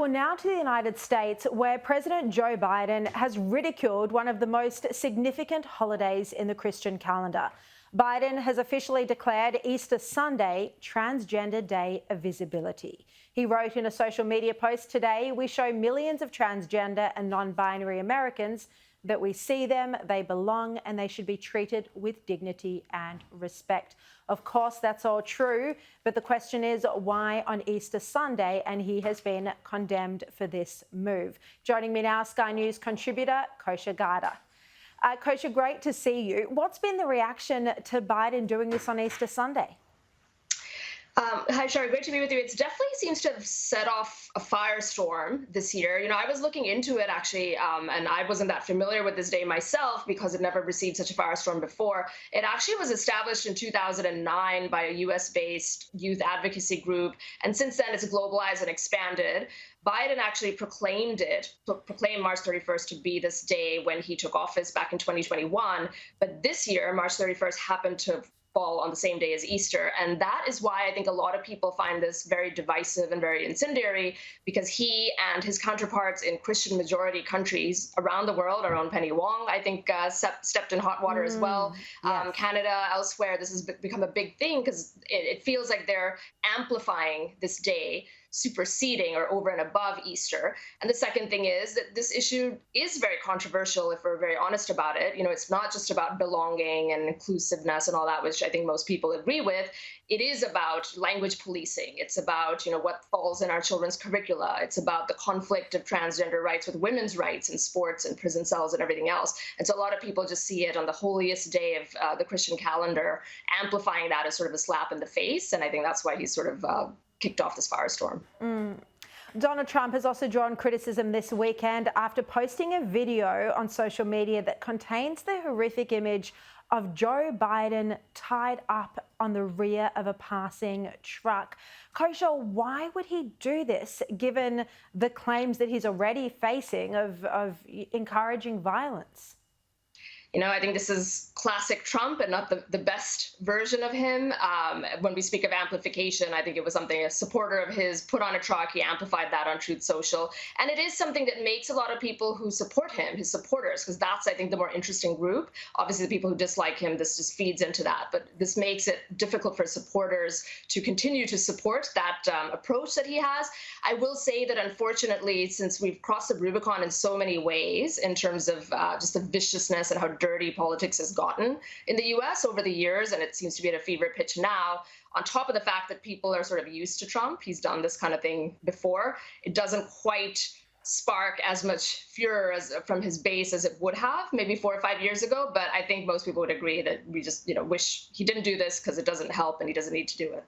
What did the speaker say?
now to the United States, where President Joe Biden has ridiculed one of the most significant holidays in the Christian calendar. Biden has officially declared Easter Sunday Transgender Day of Visibility. He wrote in a social media post today, "We show millions of transgender and non-binary Americans that we see them, they belong, and they should be treated with dignity and respect." Of course, that's all true, but the question is why on Easter Sunday, and he has been condemned for this move. Joining me now, Sky News contributor Kosha Gada. Kosha, great to see you. What's been the reaction to Biden doing this on Easter Sunday? Hi, Sharri. Great to be with you. It definitely seems to have set off a firestorm this year. I was looking into it actually, and I wasn't that familiar with this day myself because it never received such a firestorm before. It actually was established in 2009 by a US-based youth advocacy group, and since then it's globalized and expanded. Biden actually proclaimed March 31st to be this day when he took office back in 2021. But this year, March 31st happened to fall on the same day as Easter. And that is why I think a lot of people find this very divisive and very incendiary, because he and his counterparts in Christian majority countries around the world, our own Penny Wong, I think, stepped in hot water as well. Yes. Canada, elsewhere, this has become a big thing because it feels like they're amplifying this day, superseding or over and above Easter. And the second thing is that this issue is very controversial if we're very honest about it. It's not just about belonging and inclusiveness and all that, which I think most people agree with. It is about language policing. It's about, what falls in our children's curricula. It's about the conflict of transgender rights with women's rights in sports and prison cells and everything else. And so a lot of people just see it on the holiest day of the Christian calendar, amplifying that as sort of a slap in the face. And I think that's why he's sort of kicked off this firestorm. Donald Trump has also drawn criticism this weekend after posting a video on social media that contains the horrific image of Joe Biden tied up on the rear of a passing truck. Kosha, why would he do this, given the claims that he's already facing of encouraging violence? I think this is classic Trump and not the best version of him. When we speak of amplification, I think it was something a supporter of his put on a truck. He amplified that on Truth Social. And it is something that makes a lot of people who support him, his supporters, because that's, I think, the more interesting group. Obviously, the people who dislike him, this just feeds into that. But this makes it difficult for supporters to continue to support that approach that he has. I will say that, unfortunately, since we've crossed the Rubicon in so many ways in terms of just the viciousness and how dirty politics has gotten in the US over the years, and it seems to be at a fever pitch now, on top of the fact that people are sort of used to Trump. He's done this kind of thing before. It doesn't quite spark as much furor from his base as it would have maybe 4 or 5 years ago. But I think most people would agree that we just wish he didn't do this because it doesn't help and he doesn't need to do it.